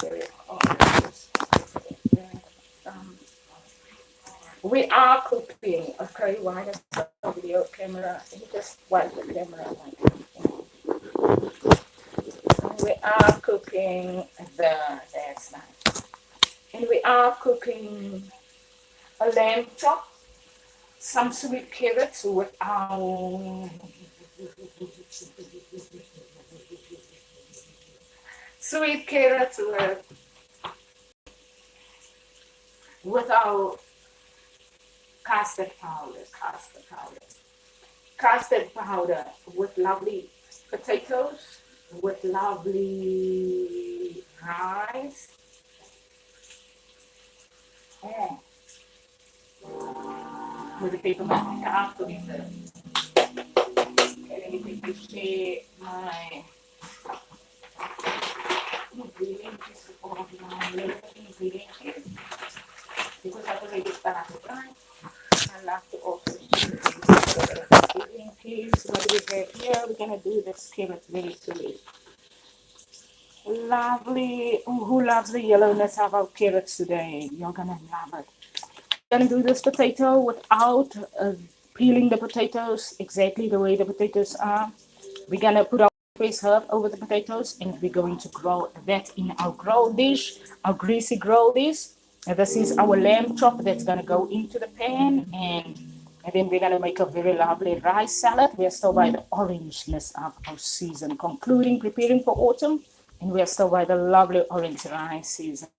very we are cooking. Okay, why does the video camera? You just wipe the camera like we are cooking that's nice. And we are cooking a lamb chop, some sweet carrots with our sweet carrots with our custard powder with lovely potatoes, with lovely rice. Oh. With the paper mask after this. Let me quickly share my ingredients of my ingredients because I've already started, right? I like to also share the ingredients. What do we have here? We're gonna do this carrot very sweet. Lovely. Ooh, who loves the yellowness of our carrots today? You're gonna love it. We're gonna do this potato without peeling the potatoes exactly the way the potatoes are. We're gonna put our fresh herb over the potatoes and we're going to grow that in our grill dish, our greasy grill dish. And this is our lamb chop that's gonna go into the pan, and then we're gonna make a very lovely rice salad. We are still by the orangeness of our season, concluding preparing for autumn, and we are still by the lovely orange rice season.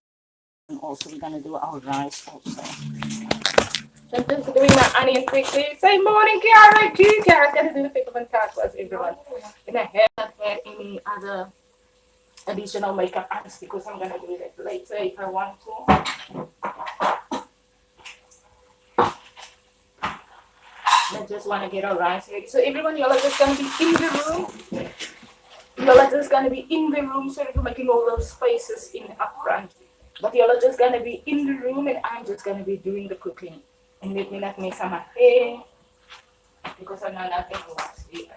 Also, we're gonna do our rice also. So I'm just doing my onion quickly. Say morning, Kiara. Kiara's gonna do the peppermint tacos, everyone. And I haven't had any other additional makeup items because I'm gonna do it later if I want to. I just want to get our rice ready. So everyone, y'all are just gonna be in the room. Y'all are just gonna be in the room, so you're making all those spaces in up front. But y'all are just gonna be in the room, and I'm just gonna be doing the cooking. And let me not mess up my hair because I'm not going to watch it.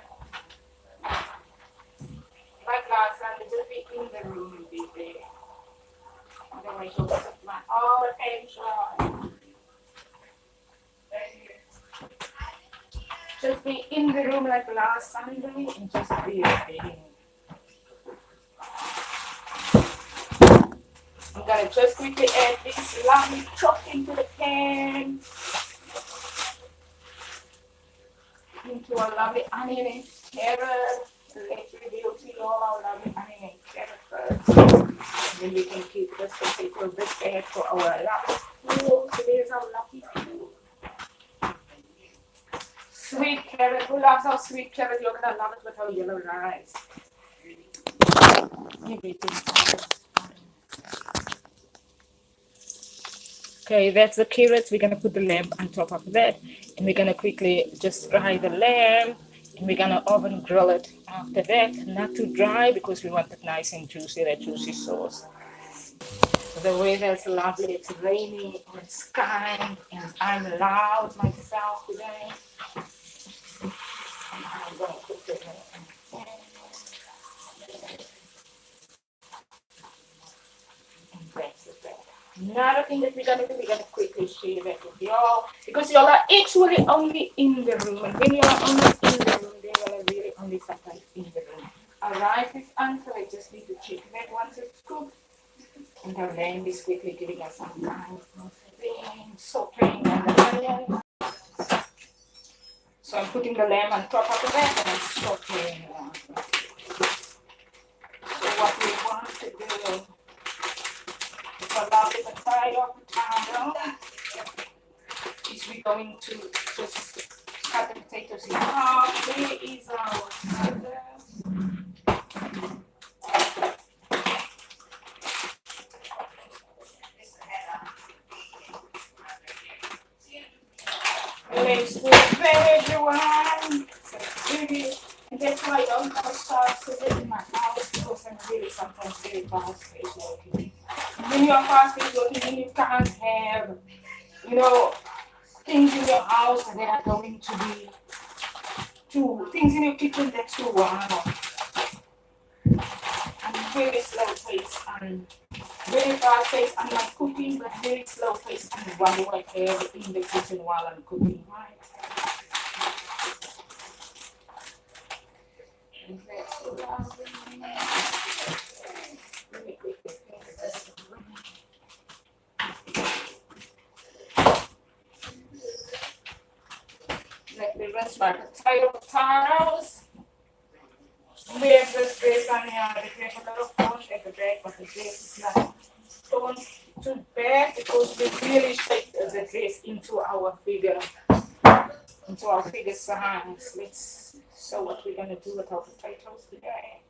Like last time, just be in the room and be there. Otherwise, you'll get my all attention. Just be in the room like last Sunday and just be there. I'm gonna just quickly add this lovely chop into the pan. Into our lovely onion and carrot. Let's reveal to you all our lovely onion and carrot first. Then we can keep this potato this bag for our lovely food. So there's our lovely food. Sweet carrot. Who loves our sweet carrot? You're gonna love it with our yellow rice. Everything. Okay, that's the carrots. We're gonna put the lamb on top of that, and we're gonna quickly just fry the lamb, and we're gonna oven grill it after that. Not too dry because we want it nice and juicy, that juicy sauce. The weather's lovely. It's rainy and it's kind, and I'm loud myself today. I'm gonna put the another thing that we're gonna do, we're gonna quickly share that with y'all because y'all are actually only in the room, and when y'all are only in the room, then y'all are really only sometimes in the room. Our rice is on, so I just need to check that once it's cooked. And our lamb is quickly giving us some kind of thing, sauteing on the onion. So I'm putting the lamb on top of that and I'm sauteing it on. So what we want to do, allow it to fry up down, is we're going to just cut the potatoes in half. There is our cider. Let's do it, everyone. And that's why I don't have a start to live in my house because I'm really sometimes very fast-paced working. When you're fast-paced working, you can't have, things in your house that are going to be things in your kitchen that's too warm. I'm very slow-paced and very fast pace on my cooking, but very slow pace on one work here in the kitchen while I'm cooking. Right? And that's what I'll do. Let me quickly finish this. Let me rinse my potatoes. We have this base on here. The grape a little punch at the back, but the grape is not going too bad because we really shake the grape into our figure signs. Let's show what we're gonna do with our potatoes today.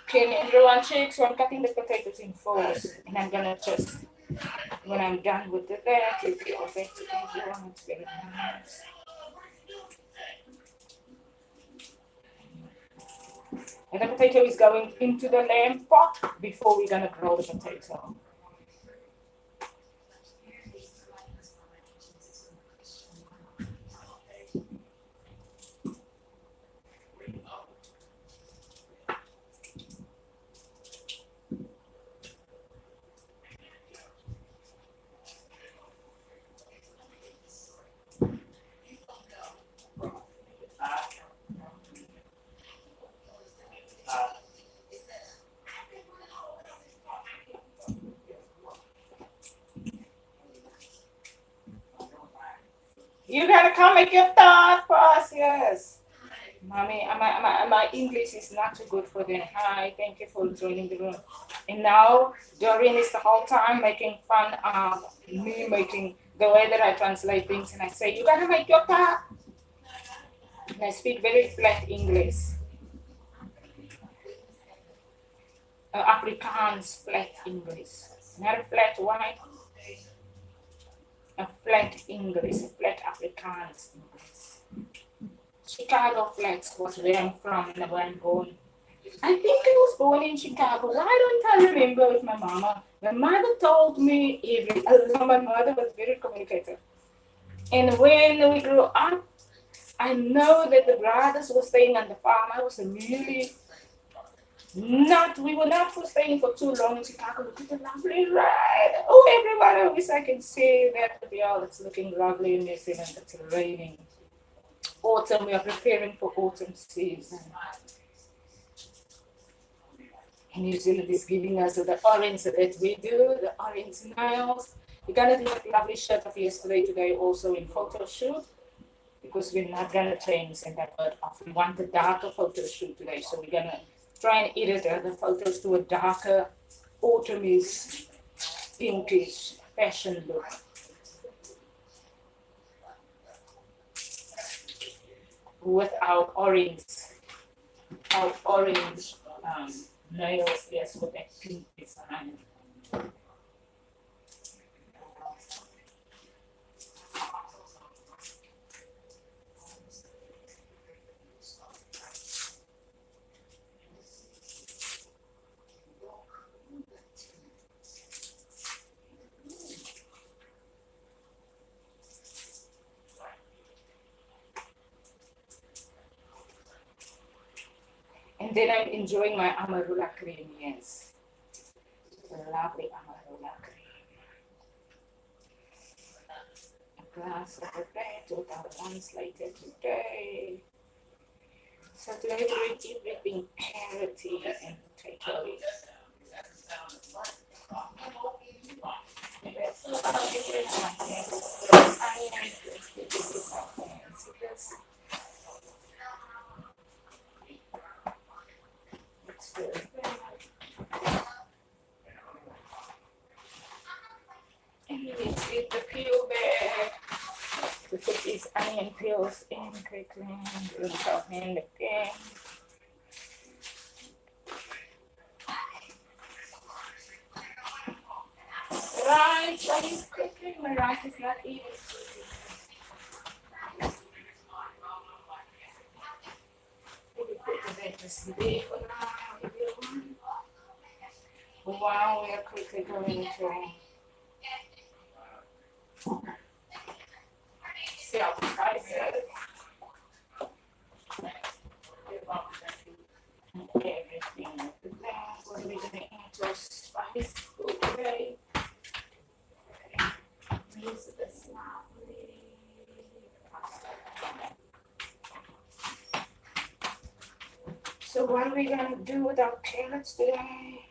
Okay, everyone check. So I'm cutting the potatoes in fours, and I'm gonna just when I'm done with the that, you'll be all back to everyone. It's very nice. And the potato is going into the lamb pot before we're gonna grill the potato. You gotta come make your thought for us, yes. Mommy, my English is not too good for them. Hi, thank you for joining the room. And now, Doreen is the whole time making fun of me making the way that I translate things. And I say, you gotta make your thought. And I speak very flat English. Afrikaans flat English. Not a flat white, a flat English, a flat Afrikaans English. Chicago flats was where I'm from and where I'm born. I think I was born in Chicago. Why don't I remember with my mama? My mother told me my mother was very communicative. And when we grew up, I know that the brothers were staying on the farm. I was really we were not for staying for too long in Chicago. We did a lovely ride. Oh, everybody, I wish I could say that, but yeah, it's looking lovely in New Zealand. It's raining. Autumn, we are preparing for autumn season. And New Zealand is giving us the orange that we do, the orange nails. We're gonna do a lovely shirt of yesterday, today, also in photo shoot, because we're not gonna change and that word off. We want a darker photo shoot today, so we're gonna try and edit the photos to a darker, autumnish, pinkish fashion look. With our orange nails, yes, with that pink design. And then I'm enjoying my amarula cream, yes. Lovely amarula cream. A glass of that without once later today. So today we're doing everything carroty and potatoes. And let's get the peel back. We put these onion peels in quickly. Rinse our hand again. Rice, that is cooking. My rice is not even cooking. Maybe put the lettuce today for now, everyone. Wow, we are quickly going to self-spices. Everything like that. gonna do with our carrots today?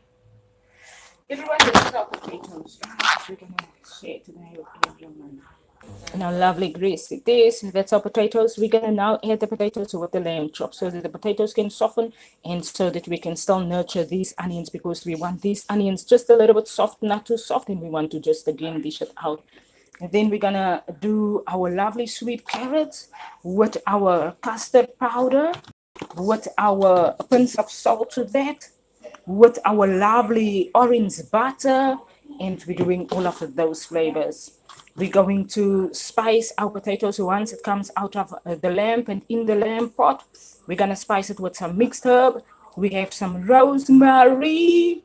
Everyone, this is our potatoes. We're gonna share today with everyone. Now, lovely grease it is. That's our potatoes. We're gonna now add the potatoes with the lamb chop so that the potatoes can soften and so that we can still nurture these onions because we want these onions just a little bit soft, not too soft, and we want to just again dish it out. And then we're gonna do our lovely sweet carrots with our custard powder, with our pinch of salt to that, with our lovely orange butter, and we're doing all of those flavors. We're going to spice our potatoes once it comes out of the lamp and in the lamp pot. We're gonna spice it with some mixed herb. We have some rosemary,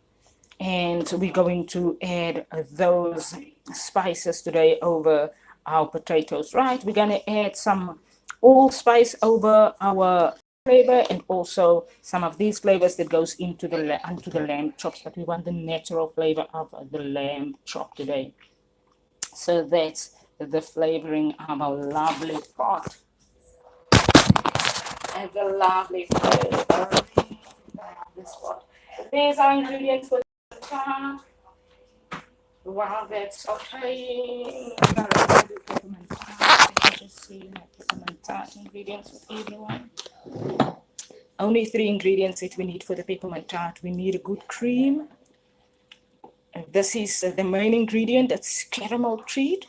and we're going to add those spices today over our potatoes, right? We're gonna add some allspice over our flavor and also some of these flavors that goes into the lamb chops, but we want the natural flavor of the lamb chop today. So that's the flavoring of our lovely pot and the lovely flavor of this pot. These are ingredients for the pot. While that's sauteing, I'm gonna do peppermint tart. You can just see my peppermint tart ingredients with everyone. Only 3 ingredients that we need for the peppermint tart. We need a good cream. This is the main ingredient. That's caramel treat.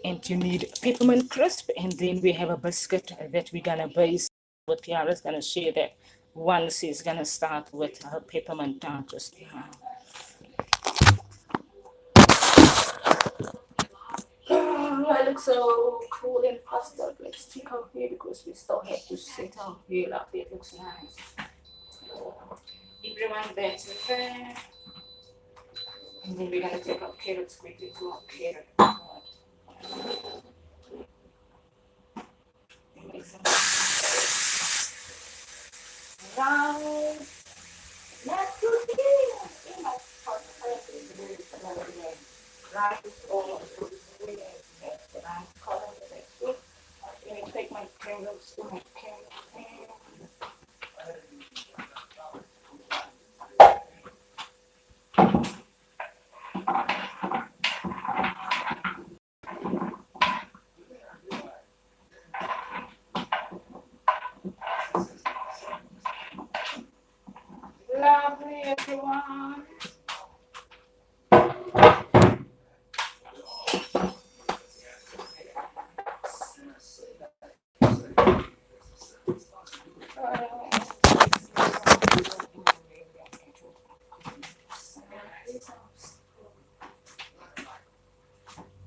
And you need peppermint crisp. And then we have a biscuit that we're gonna base. What Kiara's gonna share that once she's gonna start with her peppermint tart just now. Oh, I look so cool and flustered. Let's take our hair because we still have to set our hair up. It looks nice. Everyone that's there. And then we're gonna take our carrots quickly to our carrot pot. Make some round. Let's do this. Right is almost way that I'm calling the next week. Let me take my carrots to my carrot pan. Lovely, everyone.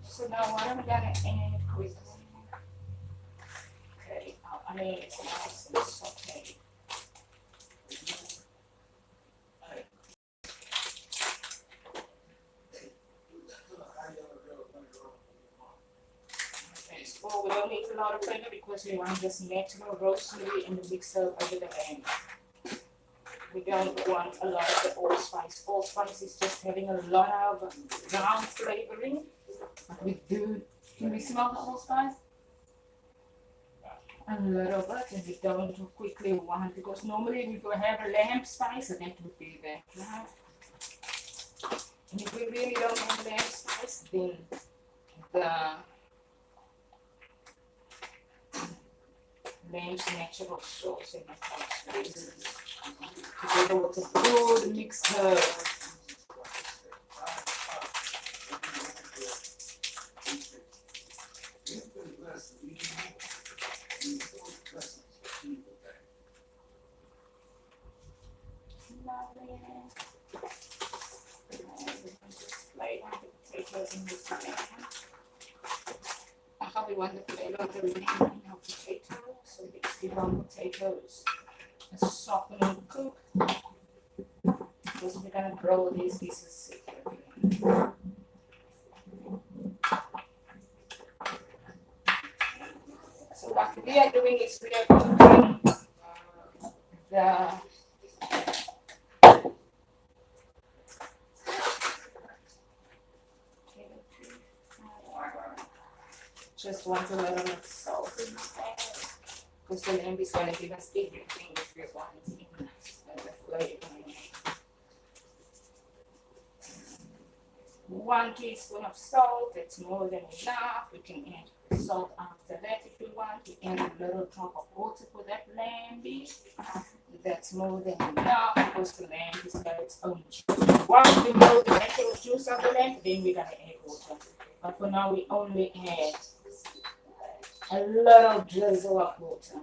So now what I'm gonna add quickly. Okay, I mean it's nice and sauteed. Well, we don't need a lot of flavor because we want this natural rosemary and the mixer over the hand. We don't want a lot of the allspice. Allspice is just having a lot of ground flavoring. But we do, can we smell the allspice? A little bit, and we don't quickly want, because normally if we have a lamb spice, that would be that, right? And if we really don't have lamb spice, then the lamb's natural sauce and spices together with a good mixed herb. How we want the flavor of the remaining of potatoes. So let's give our potatoes a soften and cook. Because we're gonna grow these pieces separately. So what we are doing is we are cooking the just want a little bit of salt in this pan because the lamb is going to give us everything that we want in the 1 teaspoon of salt. That's more than enough. We can add salt after that if you want. We add a little drop of water for that lamb beef. That's more than enough because the lamb has got its own juice. Once we know the natural juice of the lamb, then we're gonna add water. But for now, we only add a little drizzle of water.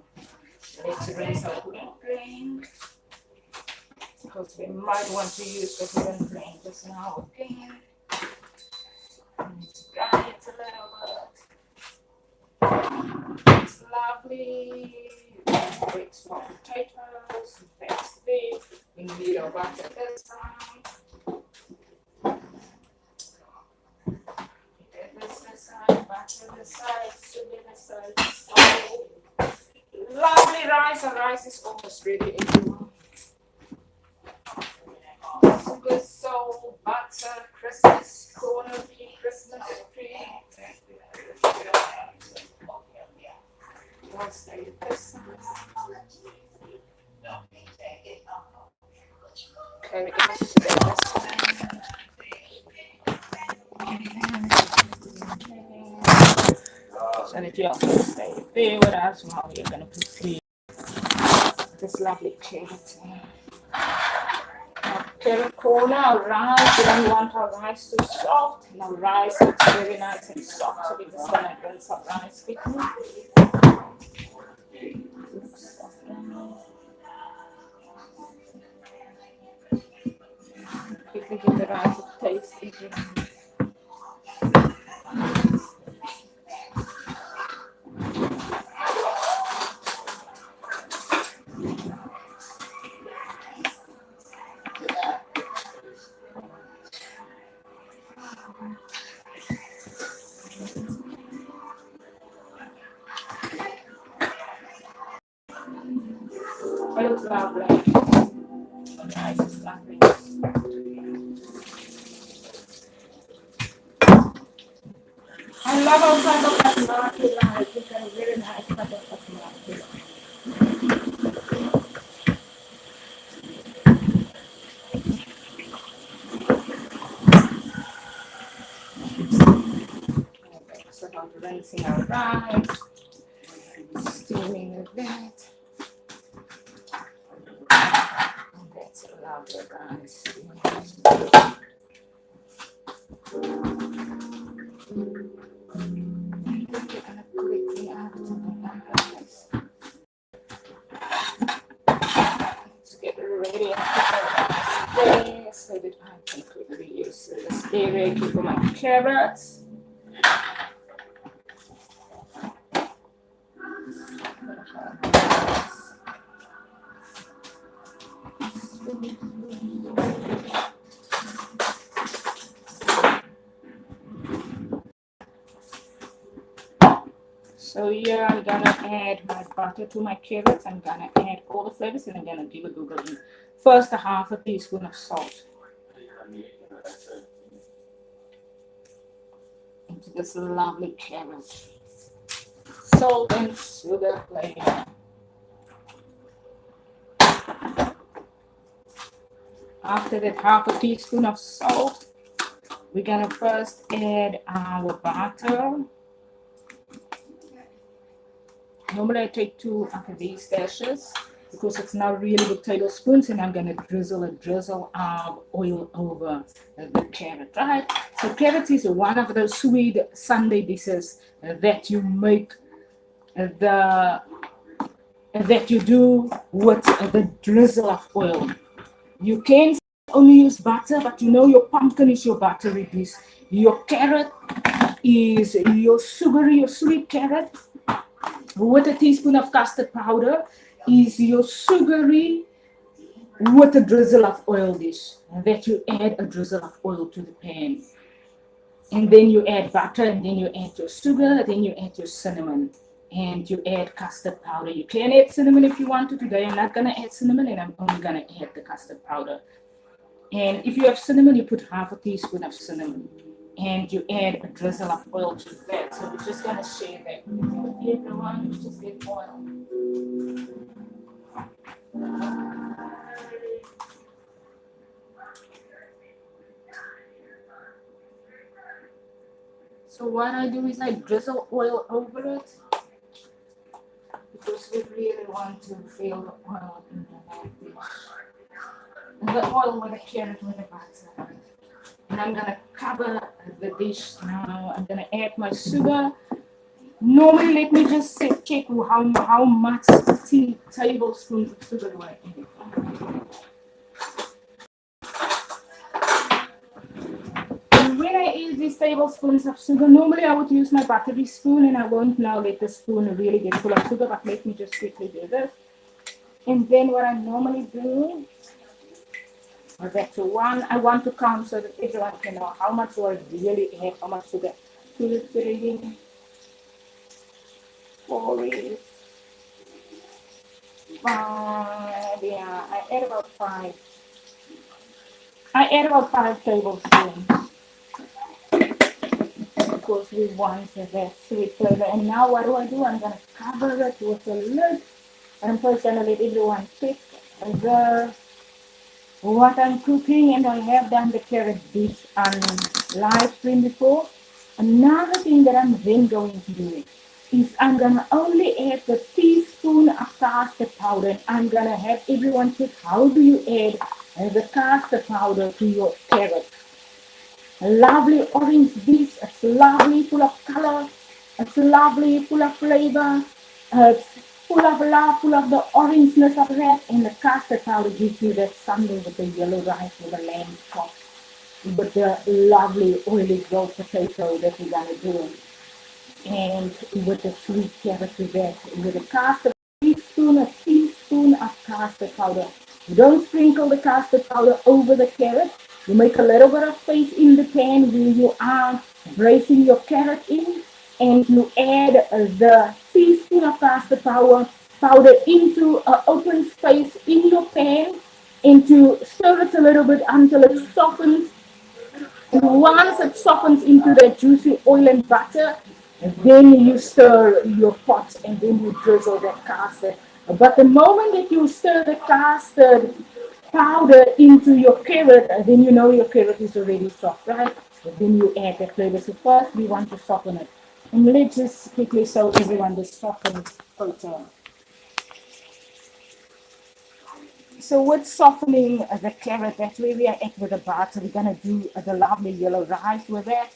Let's rinse our wooden plane because we might want to use the wooden plane just now again. Let's dry it a little bit. It's lovely. Great small potatoes. That's big. We need our butter this time. This side, butter this side, sugar this side. So lovely rice. Our rice is almost ready, everyone. Sugar, salt, butter, Christmas corner tree, Christmas tree. We'll stay with this side. Okay, we're going to sit this side. So that you also stay there with us while you're going to prepare this lovely carrot. Carrot corner, our rice. We don't want our rice too soft. And our rice looks very nice and soft. So we're just going to rinse our rice quickly. Quickly give the rice a taste again. It looks lovely. The rice is lovely. I love our kind of basmati rice. It's a very nice kind of basmati rice. So about rinsing our rice, steaming a bit. That's a lovely rice. Let's get ready and put the rice there so that I can quickly use this area for my carrots. So here I'm gonna add my butter to my carrots. I'm gonna add all the flavors and I'm gonna give a Google in. First, a half a teaspoon of salt into this lovely carrot. Salt and sugar flavor. After that half a teaspoon of salt, we're gonna first add our butter. Normally I take 2 of these dashes because it's now really good tablespoons and I'm gonna drizzle of oil over the carrot, right? So carrot is one of those sweet Sunday dishes that you make that you do with the drizzle of oil. You can only use butter, but you know your pumpkin is your buttery dish. Your carrot is your sugary, your sweet carrot with a teaspoon of custard powder is your sugary with a drizzle of oil dish. That you add a drizzle of oil to the pan. And then you add butter, and then you add your sugar, then you add your cinnamon, and you add custard powder. You can add cinnamon if you want to. Today I'm not gonna add cinnamon, and I'm only gonna add the custard powder. And if you have cinnamon, you put half a teaspoon of cinnamon. And you add a drizzle of oil to that. So we're just gonna share that with everyone. Just get oil. So what I do is I drizzle oil over it because we really want to feel the oil in the dish. The oil with the carrot with the butter. And I'm gonna cover the dish now. I'm gonna add my sugar. Normally, let me just check how much tablespoons of sugar do I add. And when I add these tablespoons of sugar, normally I would use my buttery spoon, and I won't now let the spoon really get full of sugar, but let me just quickly do this. And then what I normally do, that's one, I want to count so that everyone can know how much do I really add, how much sugar. 2, 3, 4, 5, yeah, I add about 5. I add about 5 tablespoons because we want that sweet flavor. And now what do? I'm going to cover it with a lid. I'm first going to let everyone pick what I'm cooking, and I have done the carrot dish on live stream before. Another thing that I'm then going to do is I'm going to only add the teaspoon of custard powder, and I'm going to have everyone pick how do you add the custard powder to your carrots. A lovely orange dish. It's lovely, full of color. It's lovely, full of flavor. It's full of love, full of the orangeness of that. And the custard powder gives you that sundae with the yellow rice with the lamb chop, with the lovely oily grilled potato that we're gonna do, and with the sweet carrot with that, with a teaspoon of custard powder. You don't sprinkle the custard powder over the carrot. You make a little bit of space in the pan where you are bracing your carrot in, and you add the teaspoon of custard powder into an open space in your pan, and to stir it a little bit until it softens. And once it softens into the juicy oil and butter, then you stir your pot, and then you drizzle that custard. But the moment that you stir the custard powder into your carrot, then you know your carrot is already soft, right? But then you add the flavor. So first we want to soften it. And let's just quickly show everyone the softened photo. So with softening the carrot, that's where we are at with the butter. We're gonna do the lovely yellow rice with that.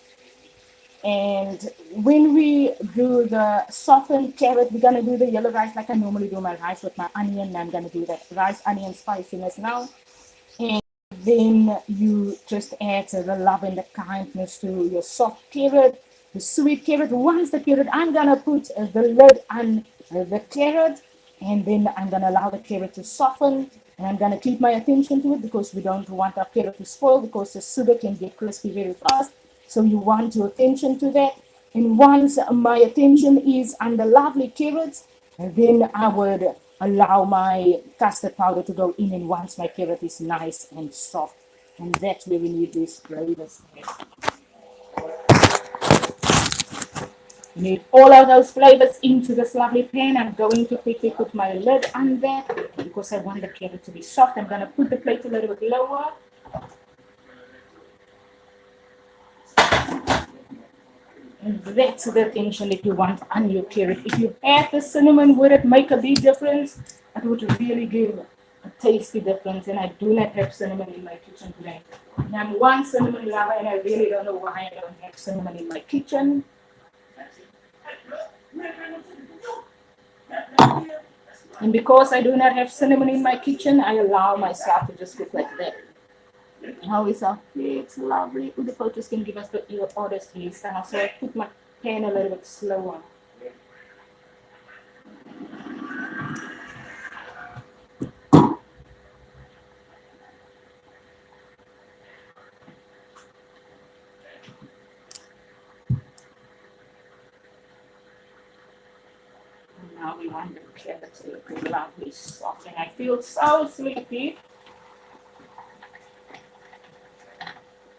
And when we do the softened carrot, we're gonna do the yellow rice like I normally do my rice with my onion. I'm gonna do that rice, onion spiciness now. And then you just add the love and the kindness to your soft carrot, the sweet carrot. Once the carrot, I'm gonna put the lid on the carrot, and then I'm gonna allow the carrot to soften. And I'm gonna keep my attention to it because we don't want our carrot to spoil, because the sugar can get crispy very fast. So you want your attention to that. And once my attention is on the lovely carrots, then I would allow my custard powder to go in. And once my carrot is nice and soft, and that's where we need these flavors. You need all of those flavors into this lovely pan. I'm going to quickly put my lid on that because I want the carrot to be soft. I'm going to put the plate a little bit lower. And that's the attention that you want on your carrot. If you add the cinnamon, would it make a big difference? It would really give a tasty difference. And I do not have cinnamon in my kitchen today. And I'm one cinnamon lover, and I really don't know why I don't have cinnamon in my kitchen. And because I do not have cinnamon in my kitchen, I allow myself to just cook like that. How is our plates lovely? The photos can give us the orders, please. So I put my pan a little bit slower. Now we want the carrot to look lovely soft, and I feel so sleepy.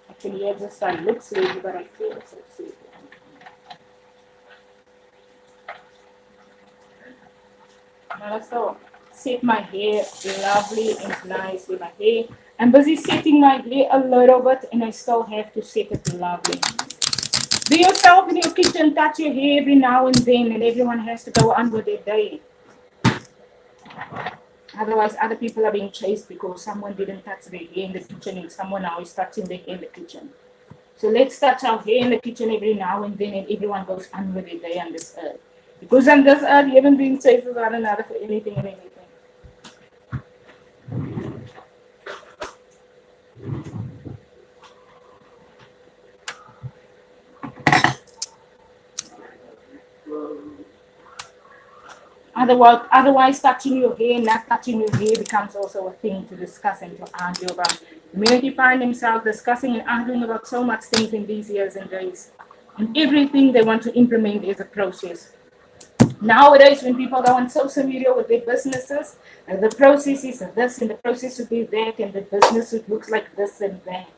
Actually, I just I look sleepy, but I feel so sleepy. Now let's go set my hair lovely and nice with my hair. I'm busy setting my hair a little bit, and I still have to set it lovely. Do yourself in your kitchen touch your hair every now and then, and everyone has to go on with their day. Otherwise, other people are being chased because someone didn't touch their hair in the kitchen and someone now is touching their hair in the kitchen. So let's touch our hair in the kitchen every now and then, and everyone goes on with their day on this earth. Because on this earth, you haven't been chased with one another for anything and everything. Otherwise, touching your hair, not touching your hair becomes also a thing to discuss and to argue about. The minute you find themselves discussing and arguing about so much things in these years and days, and everything they want to implement is a process. Nowadays, when people go on social media with their businesses, the process is this, and the process should be that, and the business should look like this and that.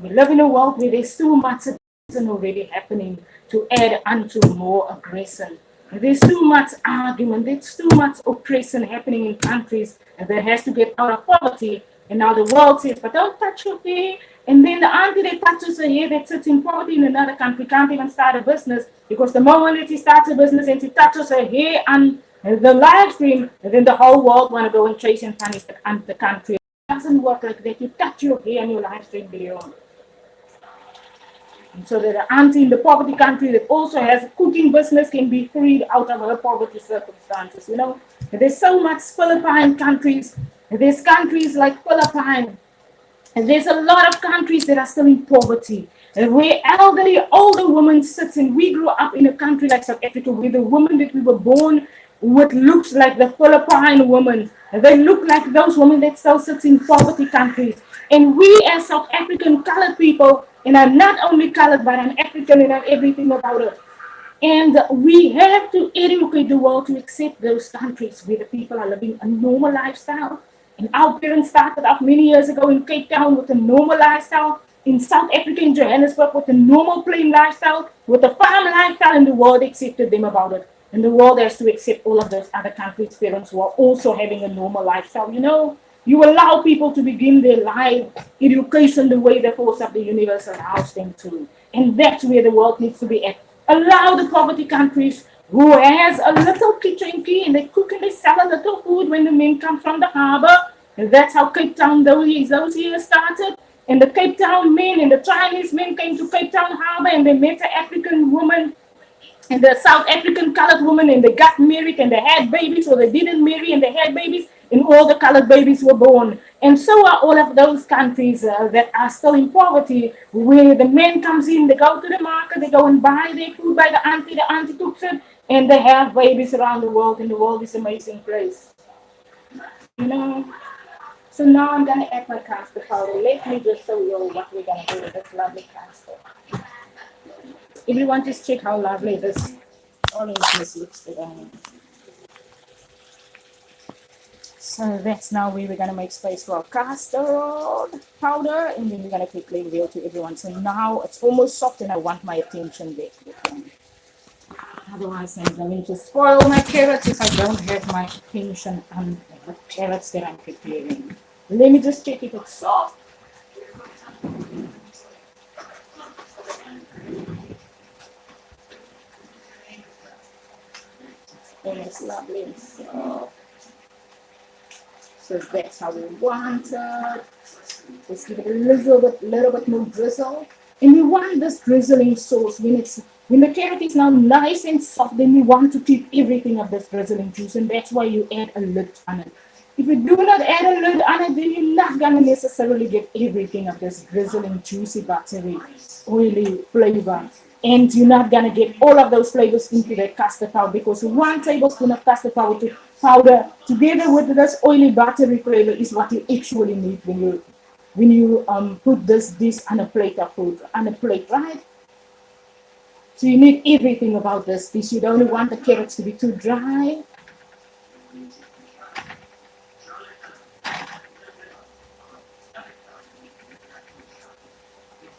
We live in a world where there's too much aggression already happening to add onto more aggression. There's too much argument, there's too much oppression happening in countries and that has to get out of poverty. And now the world says, but don't touch your hair. And then the auntie that touches her hair that sits in poverty in another country can't even start a business because the moment that she starts a business and she touches her hair on the live stream, then the whole world want to go and chase and punish the country. It doesn't work like that. You touch your hair on your live stream video. So that the auntie in the poverty country that also has a cooking business can be freed out of her poverty circumstances. You know, there's so much Philippine countries. There's countries like Philippines. And there's a lot of countries that are still in poverty. Where elderly, older women sit, and we grew up in a country like South Africa where the women that we were born with looks like the Philippine woman. They look like those women that still sit in poverty countries. And we as South African colored people, and I'm not only colored, but I'm African and I'm everything about it. And we have to educate the world to accept those countries where the people are living a normal lifestyle. And our parents started off many years ago in Cape Town with a normal lifestyle, in South Africa, in Johannesburg, with a normal plain lifestyle, with a farm lifestyle, and the world accepted them about it. And the world has to accept all of those other countries' parents who are also having a normal lifestyle. You know, you allow people to begin their life education the way the force of the universe allows them to. And that's where the world needs to be at. Allow the poverty countries who has a little kitchen key and they cook and they sell a little food when the men come from the harbor. And that's how Cape Town those years started. And the Cape Town men and the Chinese men came to Cape Town harbor and they met an African woman and the South African colored woman and they got married and they had babies, or they didn't marry and they had babies, and all the colored babies were born. And so are all of those countries that are still in poverty, where the men comes in, they go to the market, they go and buy their food by the auntie cooks it, and they have babies around the world, and the world is an amazing place. You know? So now I'm going to add my castor powder. Let me just show you what we're going to do with this lovely castor. Everyone just check how lovely this orange looks today. So that's now where we're going to make space for our custard powder, and then we're going to quickly reveal to everyone. So now it's almost soft and I want my attention back. Otherwise I'm going to spoil my carrots if I don't have my attention on the carrots that I'm preparing. Let me just check if it's soft. And it's lovely and soft. So that's how we want it. Let's give it a little bit more drizzle. And we want this drizzling sauce when the carrot is now nice and soft, then we want to keep everything of this drizzling juice, and that's why you add a lid on it. If you do not add a lid on it, then you're not gonna necessarily get everything of this drizzling, juicy, buttery, oily flavor. And you're not gonna get all of those flavors into that custard powder, because 1 tablespoon of custard powder together with this oily, buttery flavor is what you actually need when you put this dish on a plate of food, right? So you need everything about this dish. You don't want the carrots to be too dry.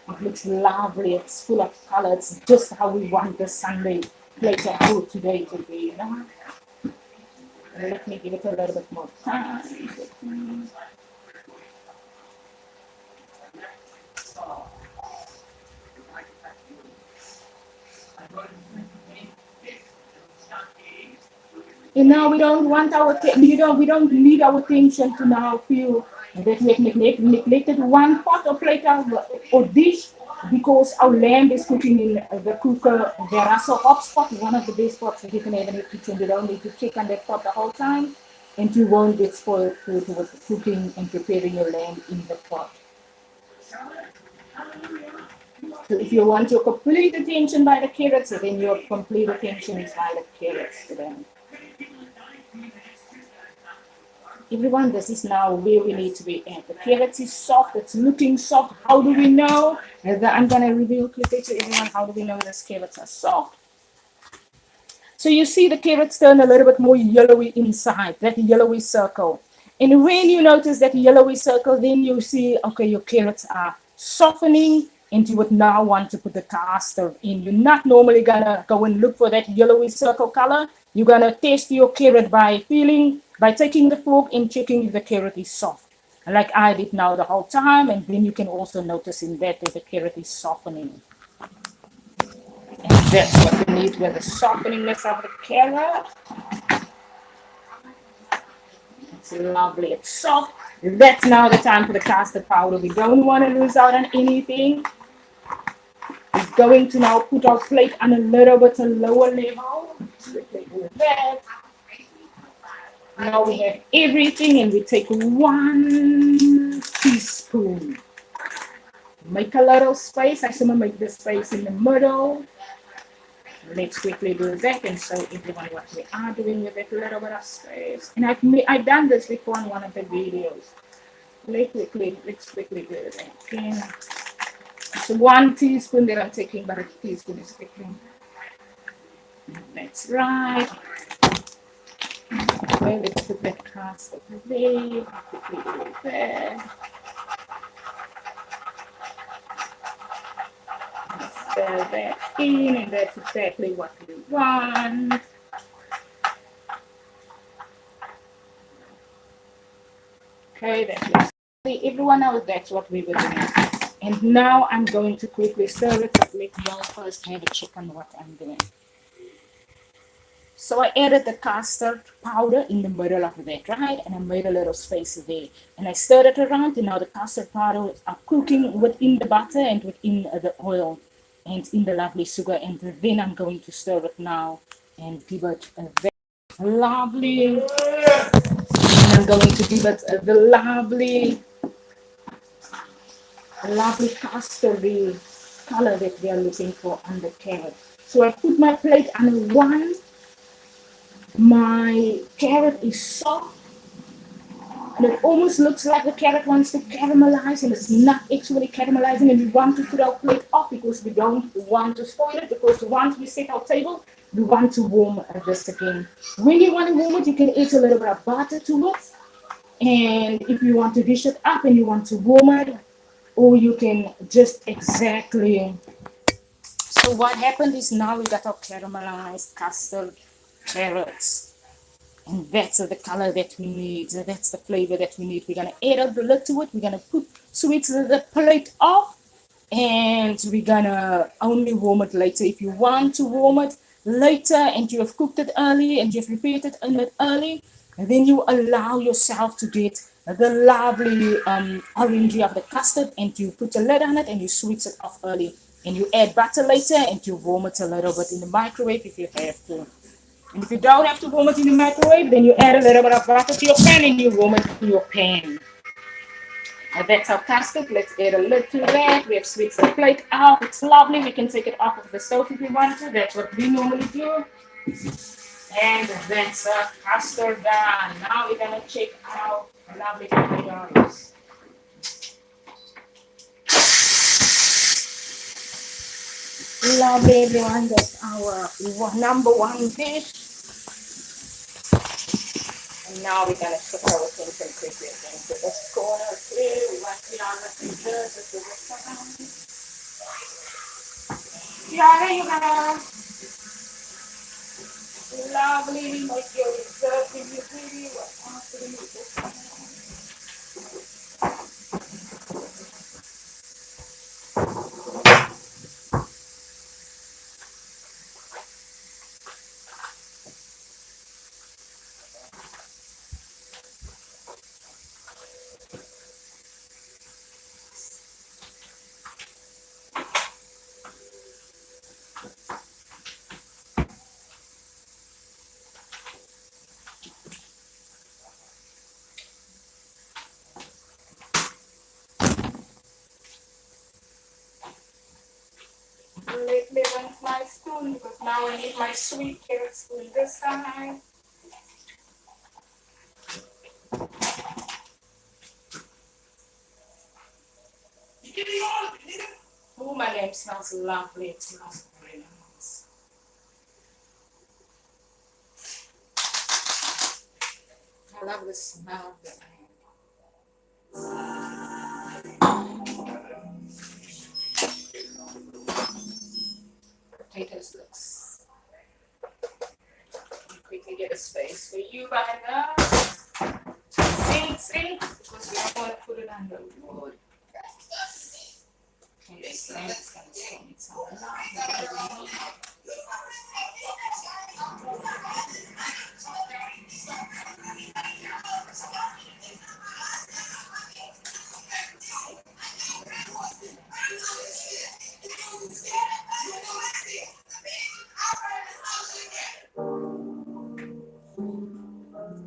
It looks lovely. It's full of color. It's just how we want the Sunday plate of food today to be, you know? Let me give it a little bit more time. And now we don't want we don't need our attention to now feel that we have neglected one pot or plate or dish because our lamb is cooking in the cooker. There are so hot spot, one of the best pots that you can have in your kitchen. You don't need to check on that pot the whole time, and you won't get spoiled food with cooking and preparing your lamb in the pot. So if you want your complete attention by the carrots, then your complete attention is by the carrots to them. Everyone, this is now where we need to be at. The carrots is soft, it's looking soft. How do we know? I'm going to reveal quickly to everyone how do we know these carrots are soft. So you see the carrots turn a little bit more yellowy inside, that yellowy circle. And when you notice that yellowy circle, then you see, okay, your carrots are softening and you would now want to put the custard in. You're not normally gonna go and look for that yellowy circle color. You're gonna test your carrot by taking the fork and checking if the carrot is soft. Like I did now the whole time, and then you can also notice in that the carrot is softening. And that's what we need with the softeningness of the carrot. It's lovely, it's soft. That's now the time for the custard powder. We don't want to lose out on anything. We're going to now put our plate on a little bit lower level. Now we have everything, and we take 1 teaspoon. Make a little space. I'm going to make the space in the middle. Let's quickly do that and show everyone what we are doing with that little bit of space. And I've done this before in one of the videos. Let's quickly do it again. So 1 teaspoon that I'm taking, but a teaspoon is taking. That's right. Okay, let's put that custard away. Quickly do that. Stir that in, and that's exactly what we want. Okay, that's everyone knows that's what we were doing. And now I'm going to quickly stir it, but let y'all first have a check on what I'm doing. So I added the custard powder in the middle of that, right? And I made a little space there. And I stirred it around, and now the custard powder are cooking within the butter and within the oil and in the lovely sugar. And then I'm going to stir it now and give it a very lovely, and I'm going to give it the lovely custardy color that we are looking for on the carrot. So I put my plate on one. My carrot is soft, and it almost looks like the carrot wants to caramelize, and it's not actually caramelizing. And we want to put our plate off because we don't want to spoil it, because once we set our table, we want to warm this again. When you want to warm it, you can add a little bit of butter to it. And if you want to dish it up and you want to warm it, or you can just exactly. So what happened is now we got our caramelized custard carrots. And that's the color that we need. That's the flavor that we need. We're going to add a little to it. We're going to switch the plate off. And we're going to only warm it later. If you want to warm it later and you have cooked it early and you've prepared it early, then you allow yourself to get the lovely orangey of the custard, and you put a lid on it and you switch it off early. And you add butter later and you warm it a little bit in the microwave if you have to. And if you don't have to warm it in the microwave, then you add a little bit of butter to your pan and you warm it to your pan. And that's our custard. Let's add a lid to that. We have switched the plate off. It's lovely. We can take it off of the stove if we want to. That's what we normally do. And that's our custard done. Now we're going to check out lovely potatoes. Lovely, everyone. That's our number one dish. And now we're going to shift our attention quickly again to this corner here. We want to on the preserve the sugar sound. Yeah, you have lovely, make your dessert in your video. my spoon because now I need my sweet carrot spoon this side. Oh, my lamb smells lovely. It smells very nice. I love the smell of the lamb. Potatoes looks. Quickly get a space for you right now. Sing, because we don't want to put it on the wood. Okay, this lamb is going to take its own life.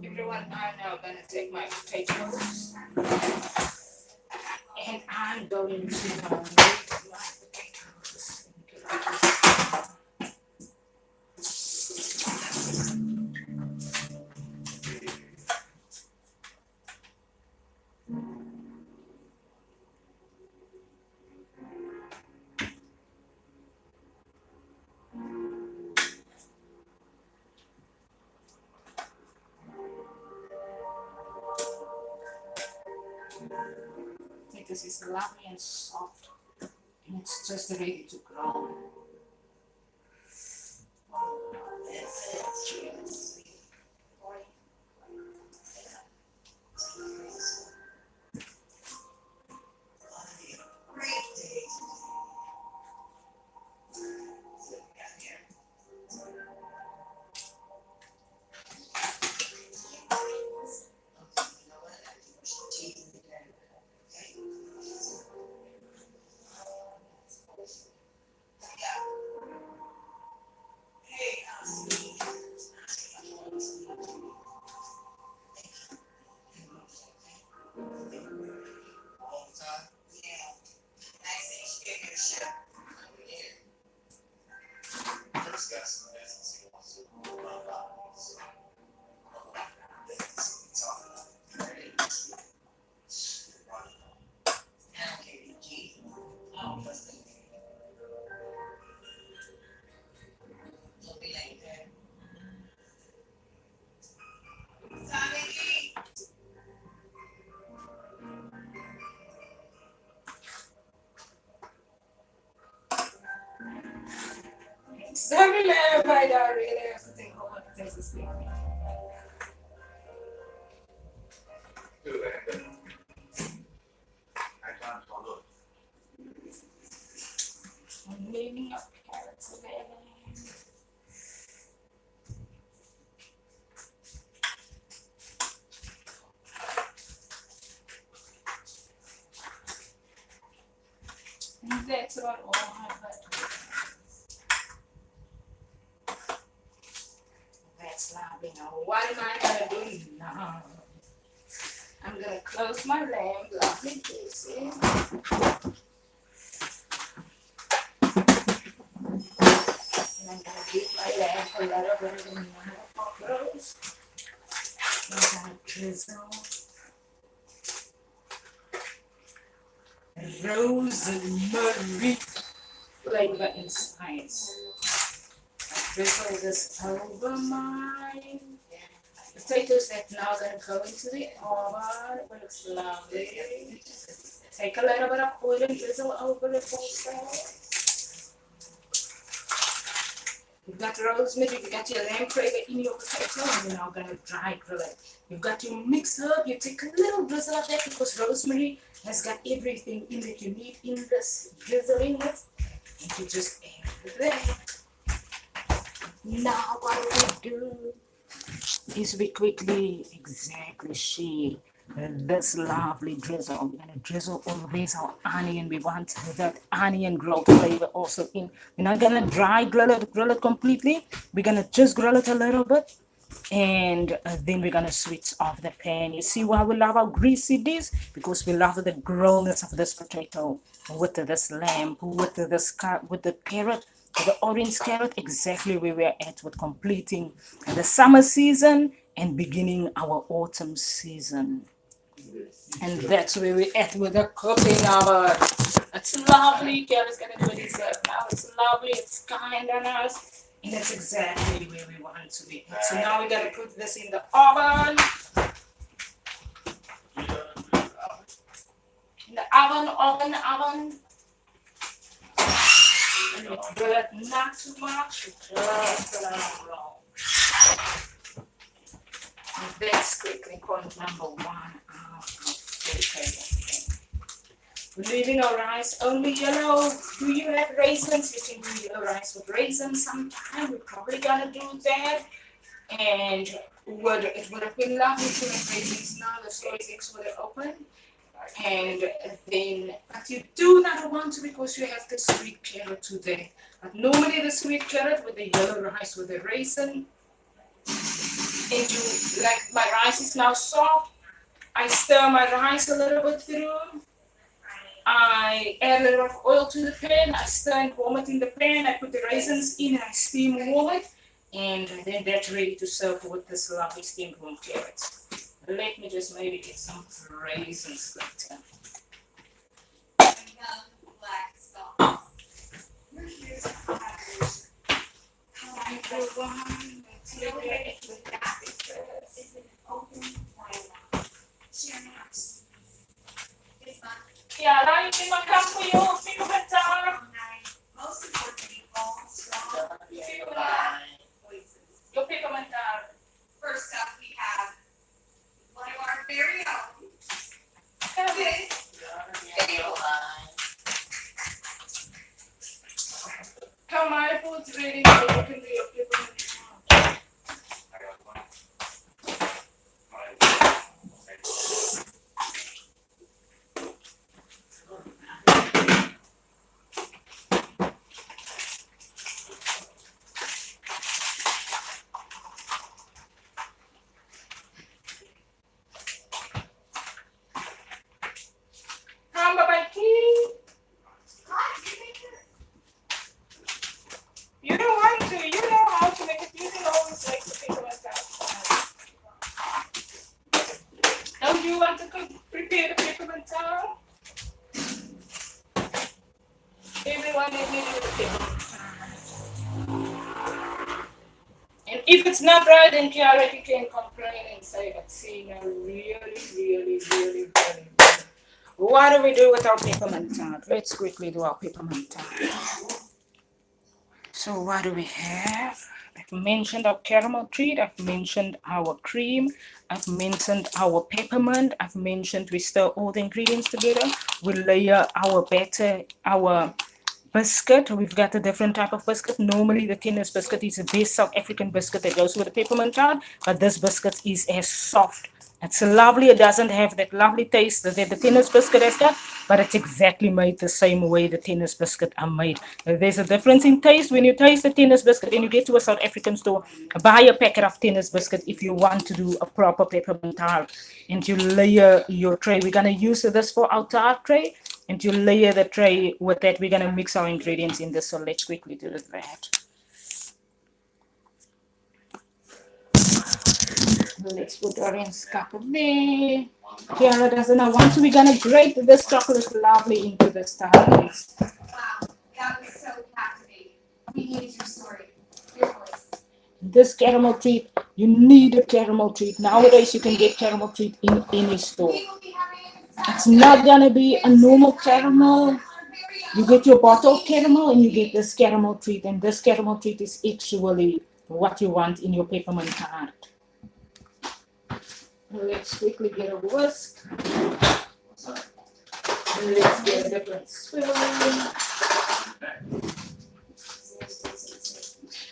Everyone, I'm now going to take my potatoes and I'm going to make my potatoes. This is lovely and soft, and it's just ready to grow. Cheers. Sorry, everybody, I really have to take over the Texas thing. I'm leaving up carrots again. And that's about all I have left. That's lovely. Now, what am I gonna do now? I'm gonna close my lamp, lovely pieces. And I'm gonna give my lamp a little bit of rose. I'm gonna drizzle rosemary flavor and spice. I drizzle this over my potatoes that now going to go into the oven. It looks lovely. Take a little bit of oil and drizzle over it also. You've got rosemary, you've got your lamb flavor in your potato, and you're now going to dry grill it. You've got your mixed herb, you take a little drizzle of that because rosemary has got everything in that you need in this drizzling this. And you just add that. Now what we do is we quickly shake this lovely drizzle. We're gonna drizzle always our onion. We want that onion grilled flavor also in. We're not gonna dry grill it completely. We're gonna just grill it a little bit, and then we're gonna switch off the pan. You see why we love how greasy it is? Because we love the grillness of this potato with this lamb, with the carrot. The orange carrot, exactly where we're at with completing the summer season and beginning our autumn season. And that's where we're at with the cooking of it. It's lovely. Carrot's gonna do it himself now. It's lovely. It's kind of nice. And that's exactly where we want it to be. So now we're gonna put this in the oven. In the oven. And it's good, not too much, just a little roll. And that's quickly point number 1 of we're leaving our rice only yellow. Do you have raisins? You can do yellow rice with raisins sometime. We're probably gonna do that. And it would have been lovely to have raisins now. The soy eggs would have opened. And then, but you do not want to because you have the sweet carrot today. But normally the sweet carrot with the yellow rice with the raisin. And you, like my rice is now soft. I stir my rice a little bit through. I add a little of oil to the pan. I stir and warm it in the pan. I put the raisins in and I steam warm it. And then that's ready to serve with this lovely steamed warm carrots. Let me just maybe get some raisins later. Black sauce. Yeah, now you can come for your pickled time. Most important people. Your pickled time. First up, we have one of our very own. Okay. Come, my food's ready, so you can do your pickled. You don't want to. You know how to make it. You can always make the pickle myself. Don't you want to prepare the pickle myself? Everyone is needing the pickle. And if it's not right, then Kiara, you can complain and say, but see, now really. What do we do with our peppermint tart? Let's quickly do our peppermint tart. So what do we have? I've mentioned our caramel treat. I've mentioned our cream. I've mentioned our peppermint. I've mentioned we stir all the ingredients together. We layer our batter, our biscuit. We've got a different type of biscuit. Normally the Tinner's biscuit is the best South African biscuit that goes with the peppermint tart, but this biscuit is as soft. It's lovely. It doesn't have that lovely taste that the Tinner's biscuit has got, but it's exactly made the same way the Tinner's biscuit are made. There's a difference in taste when you taste the Tinner's biscuit and you get to a South African store. Buy a packet of Tinner's biscuit if you want to do a proper peppermint tart, and you layer your tray. We're gonna use this for our tart tray. And you layer the tray with that. We're going to mix our ingredients in this, so let's quickly do that. Let's put orange cup there. Kiara doesn't know. Once we're going to grate this chocolate lovely into the starburst. Wow, that was so captivating. We needed your story, your voice. This caramel treat, you need a caramel treat. Nowadays, you can get caramel treat in any store. It's not gonna be a normal caramel. You get your bottle of caramel and you get this caramel treat, and this caramel treat is actually what you want in your peppermint tart. Let's quickly get a whisk. Let's get a different spoon.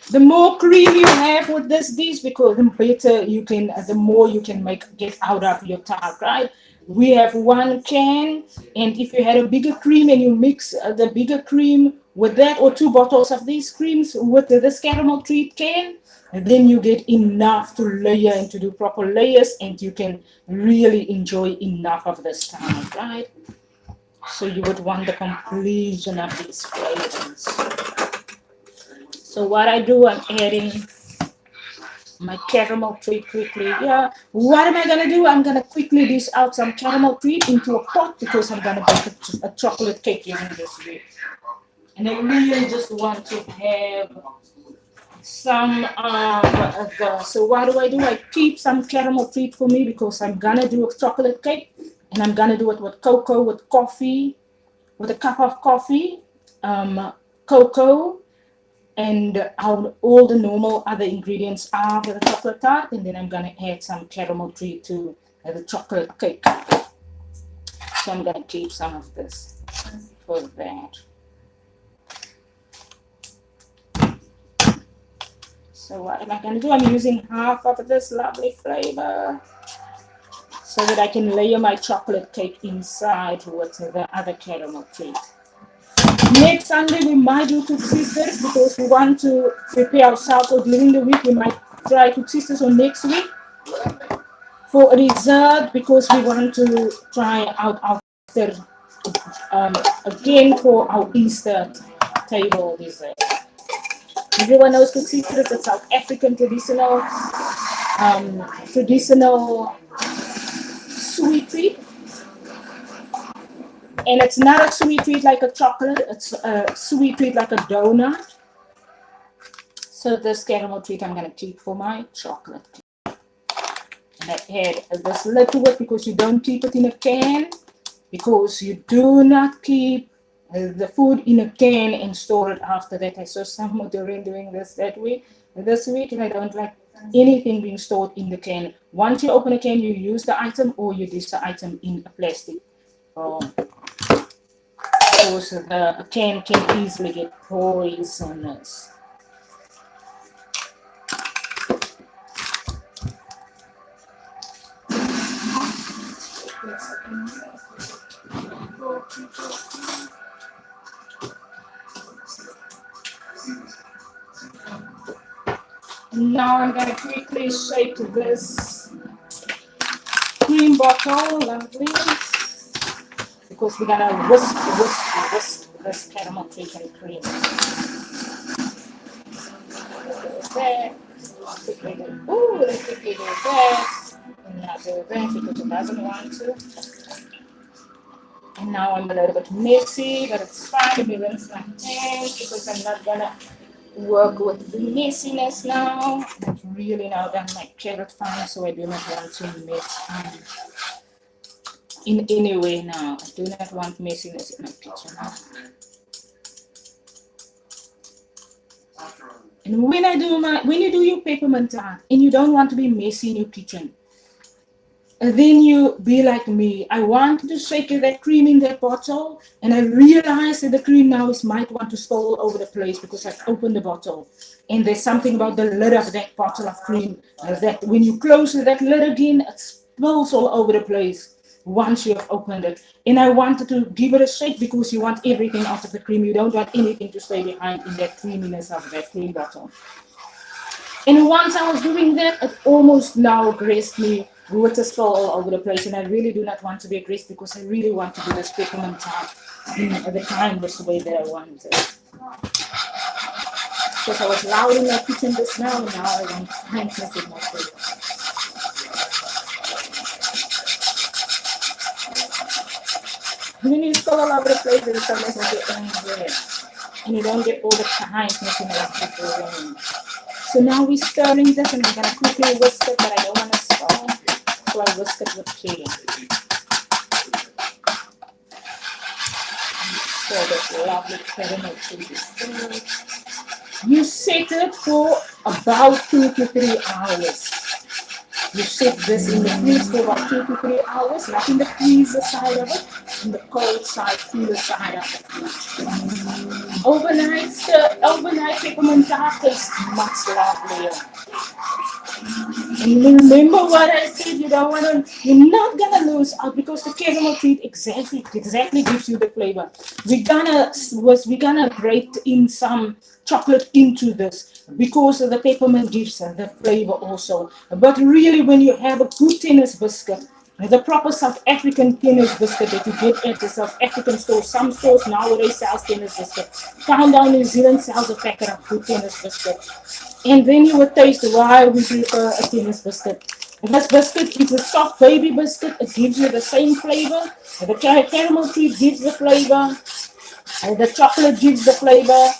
The more cream you have with this dish, because the better you can, the more you can get out of your tart, right? We have 1 can, and if you had a bigger cream and you mix the bigger cream with that, or 2 bottles of these creams with this caramel treat can, and then you get enough to layer and to do proper layers, and you can really enjoy enough of this tart, right? So you would want the completion of these flavors. So what I do, I'm adding my caramel treat quickly. Yeah. What am I gonna do? I'm gonna quickly dish out some caramel treat into a pot because I'm gonna bake a chocolate cake during this week. And I really just want to have some of the. So what do? I keep some caramel treat for me because I'm gonna do a chocolate cake, and I'm gonna do it with cocoa, with coffee, with a cup of coffee, cocoa, and all the normal other ingredients are for the chocolate tart, and then I'm gonna add some caramel treat to the chocolate cake. So I'm gonna keep some of this for that. So what am I gonna do? I'm using half of this lovely flavor so that I can layer my chocolate cake inside with the other caramel treat. Next Sunday we might do Cook Sisters because we want to prepare ourselves. So during the week we might try Cook Sisters on next week for a dessert because we want to try out our Easter again for our Easter table dessert. Everyone knows Cook Sisters. It's South African traditional sweet treat. And it's not a sweet treat like a chocolate, it's a sweet treat like a donut. So this caramel treat I'm gonna keep for my chocolate cake. And I add this lid to it because you don't keep it in a can, because you do not keep the food in a can and store it after that. I saw some mothering doing this week, and I don't like anything being stored in the can. Once you open a can, you use the item or you dish the item in a plastic because the can easily get poisonous. Now I'm going to quickly shake this cream bottle, lovely, because we're going to whisk this caramel cake and cream. There. Quickly do that. And not do that because it doesn't want to. And now I'm a little bit messy, but it's fine to be rinse my hands because I'm not going to work with the messiness now. I've really now done my carrot farm, so I do not want to mess in any way now. I do not want messiness in my kitchen now. And when you do your peppermint tart and you don't want to be messy in your kitchen, then you be like me. I wanted to shake that cream in that bottle, and I realized that the cream now might want to spill all over the place because I've opened the bottle. And there's something about the lid of that bottle of cream that when you close that lid again, it spills all over the place once you have opened it. And I wanted to give it a shake because you want everything out of the cream. You don't want anything to stay behind in that creaminess of that cream bottle. And once I was doing that, it almost now aggressed me with a spill all over the place. And I really do not want to be aggressed because I really want to do this peppermint tart in the timeless way that I want it. Because I was loud in my kitchen just now, and now I want kindness in my food. When you spill all over the place, there's sometimes like your own way. And you don't get all the kindness in the food. So now we're stirring this, and I'm going to quickly whisk it, but I don't want to spill. So I whisk it with care. So this lovely caramel treat. You set it for about 2 to 3 hours. You set this in the fridge for about 2 to 3 hours, not in the freezer side of it, in the cold side, cooler side of it. Overnight peppermint tart tastes much lovelier. And remember what I said, you're not gonna lose out because the caramel treat exactly gives you the flavor. We're gonna grate in some chocolate into this because the peppermint gives the flavor also. But really, when you have a good tennis biscuit, the proper South African tennis biscuit that you get at the South African store. Some stores nowadays sell tennis biscuit. Found down New Zealand sells a packet of good tennis biscuit. And then you would taste why we prefer a tennis biscuit. This biscuit is a soft baby biscuit. It gives you the same flavor. The caramel tea gives the flavor. The chocolate gives the flavor.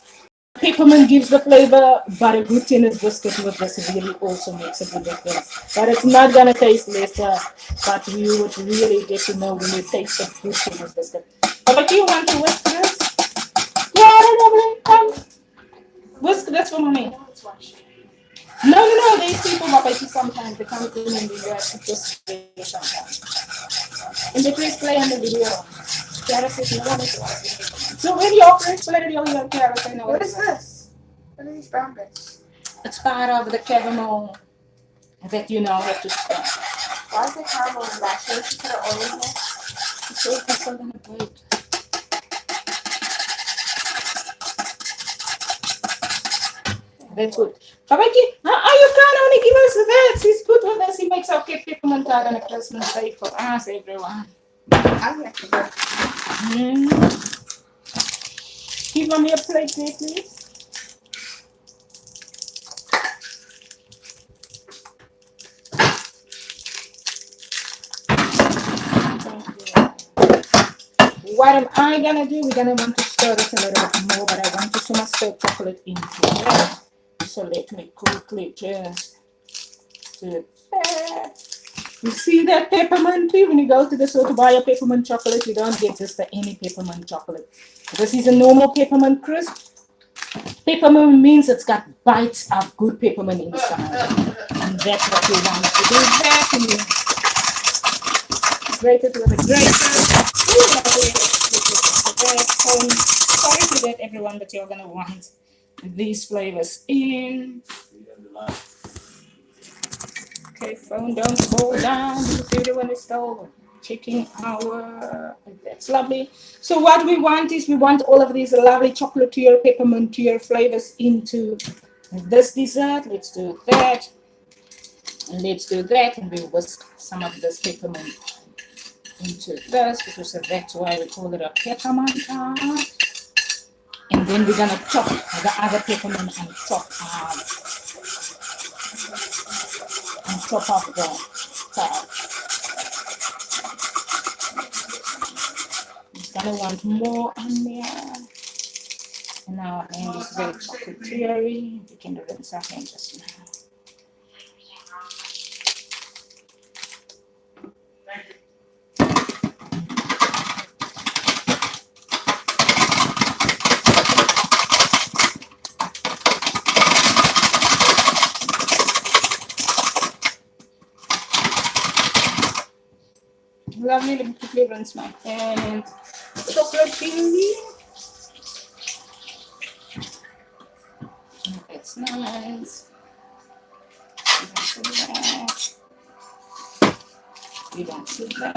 Peppermint gives the flavor, but a good tennis biscuit with this really also makes a good difference. But it's not gonna taste lesser, but you would really get to know when you taste a good tennis biscuit. But do you want to whisk this? Yeah, whisk this for me. No, these people, but I see sometimes they come in and they just play sometimes. And they please play on the video. Clara says no one is watching. So when you press play video, you Clara say no. What is this? What are these brown bits? It's part of the caramel that you now have to stop. Why is it caramel in that? Should you put oil in it? It's so it's so gonna break. That's good. Babaki, you can't only give us that. He's good with us. He makes our cake peppermint tart on a Christmas day for us, everyone. I like to go. Give me a plate there, please. What am I gonna do? We're gonna want to stir it a little bit more, but I want to stir chocolate into it. So let me quickly just do that. You see that peppermint tea? When you go to the store to buy a peppermint chocolate, you don't get just any peppermint chocolate. This is a normal peppermint crisp. Peppermint means it's got bites of good peppermint inside. And that's what you want to do. That and you grate it with a grater. Sorry to that, everyone, but you're gonna want these flavors in. Okay, phone don't fall down because everyone is still checking our. That's lovely. So what we want is we want all of these lovely chocolatier, peppermintier flavors into this dessert. Let's do that. And let's do that, and we whisk some of this peppermint into this because that's why we call it a peppermint tart. And then we're gonna chop the other peppermint on top of the tart. We're gonna want more on there. And our hand is very chocolatey. We can rinse our hand just now. Lovely, let me quickly rinse my hand. Chocolate chili. That's nice. We don't see that.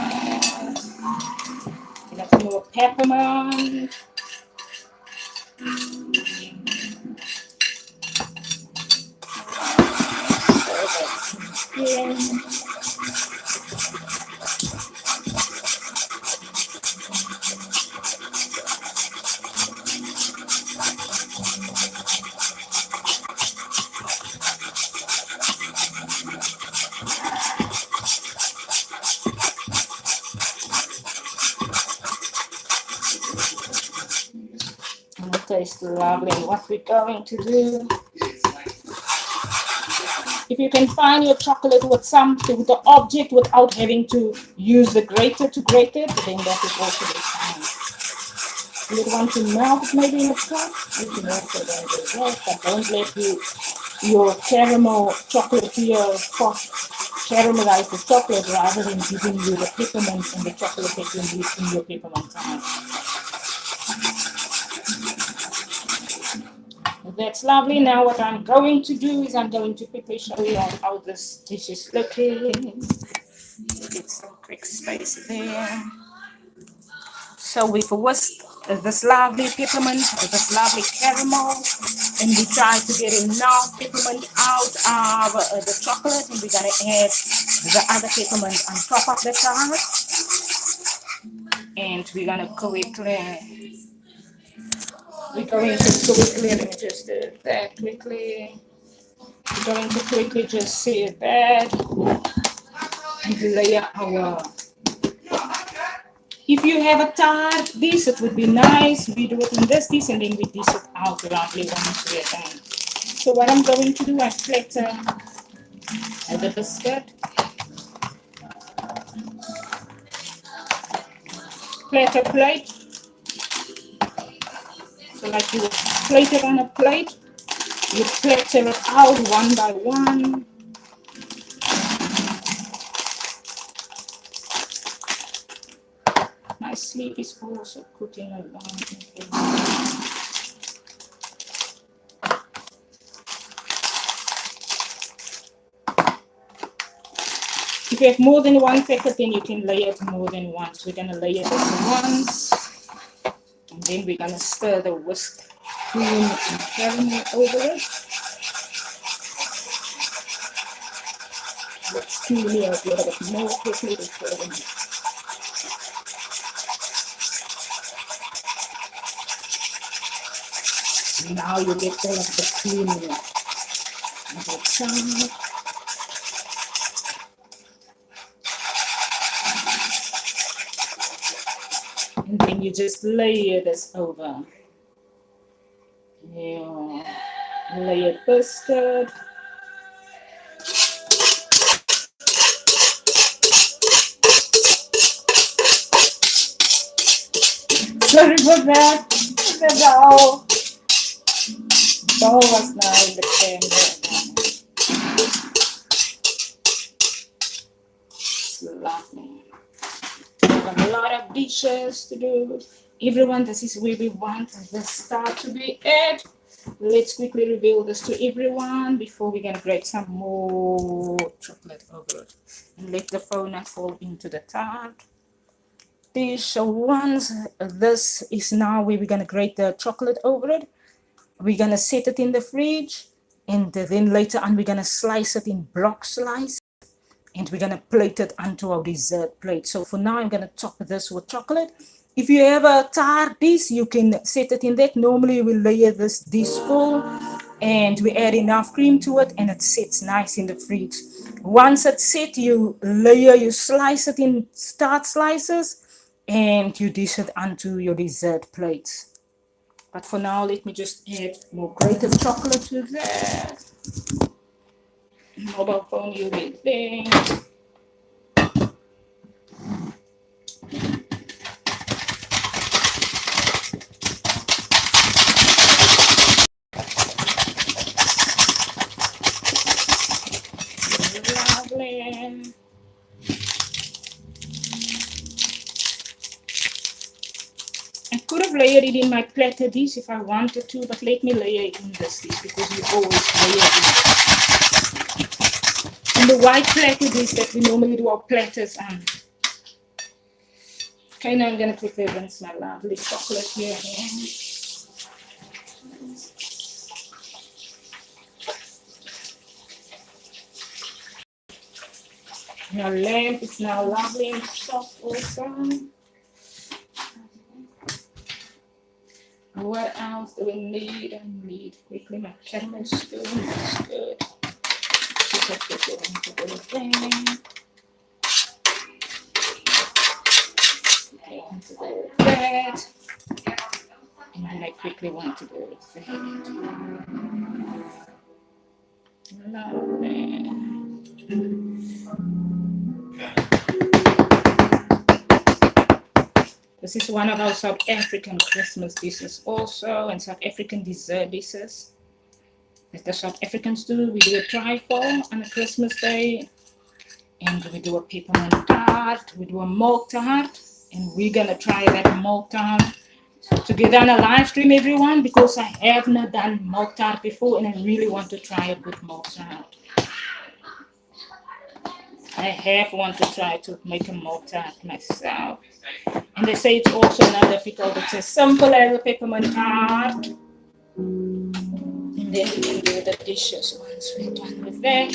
We got some more peppermint. Tastes lovely. What we're going to do, if you can find your chocolate with something, with the object without having to use the grater to grate it, then that is also the fine. You want to melt it maybe in a cup, you can also then do that, but don't let your caramel chocolate here caramelize the chocolate rather than giving you the peppermint and the chocolate that you need in your peppermint time. That's lovely. Now what I'm going to do is I'm going to quickly show you how this dish is looking. Get some quick space there. So we've whisked this lovely peppermint, this lovely caramel, and we try to get enough peppermint out of the chocolate, and we're going to add the other peppermint on top of the tart. And we're going to let me just do that quickly. We're going to quickly just see that and layer our. If you have a tart dish, it would be nice. We do it in this dish and then we dish it out roughly once we're done. So what I'm going to do, I flatter the biscuit. Flatter plate. So like you would plate it on a plate. You flatter it out one by one. My sleeve is also cooking along. If you have more than one packet, then you can layer it more than once. We're going to layer this once. And then we're going to stir the whisked cream and caramel over it. Let's steam it a little bit more quickly before now you get all of the cream on the side. And then you just layer this over. Yeah. Layered biscuit. Sorry for that. The dough was now in the camera. It's lovely. We have a lot of dishes to do. Everyone, this is where we want the star to be at. Let's quickly reveal this to everyone before we're going to grate some more chocolate over it. And let the phone fall into the tart. So once this is now where we're going to grate the chocolate over it, we're going to set it in the fridge, and then later on we're going to slice it in block slice, and we're going to plate it onto our dessert plate. So for now I'm going to top this with chocolate. If you have a tart dish, you can set it in that. Normally we layer this dish full and we add enough cream to it and it sits nice in the fridge. Once it's set, you slice it in tart slices and you dish it onto your dessert plates. But for now, let me just add more grated chocolate to that. Mobile phone, you read there. Lovely. I could have layered it in my platter dish if I wanted to, but let me layer it in this dish because we always layer it in the white platter dish that we normally do our platters on. Okay, now I'm going to quickly rinse my lovely chocolate here. Your lamp is now lovely and soft also. What else do we need? I need quickly my caramel spoon. That's good. Just put it into the thing. Okay, into the bread. And then I quickly want to do that. Lovely. This is one of our South African Christmas dishes also, and South African dessert dishes. As the South Africans do, we do a trifle on a Christmas day, and we do a peppermint tart, we do a milk tart, and we're gonna try that milk tart together on a live stream, everyone, because I have not done milk tart before, and I really want to try a good milk tart. I have wanted to try to make a milk tart myself. And they say it's also not difficult. It's as simple as a peppermint tart. And then we can do the dishes once we're done with that.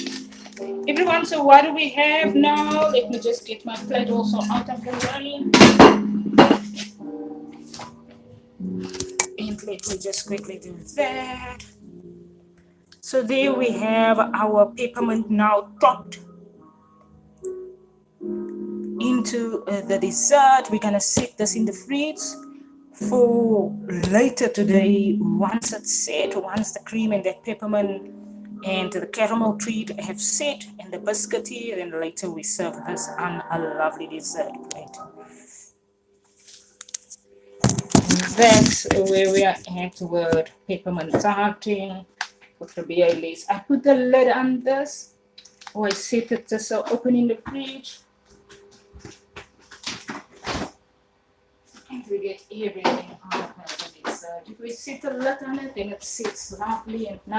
Everyone, so what do we have now? Let me just get my plate also out of the way. And let me just quickly do that. So there we have our peppermint now chopped into the dessert. We're gonna set this in the fridge for later today. Once it's set, once the cream and that peppermint and the caramel treat have set and the biscuity, then later we serve this on a lovely dessert plate. That's where we are at with peppermint tarting with RIBEA ELISE. I put the lid on this, or I set it just so open in the fridge. And we get everything out of the dessert. If we set the lid on it, then it sits lovely and nice.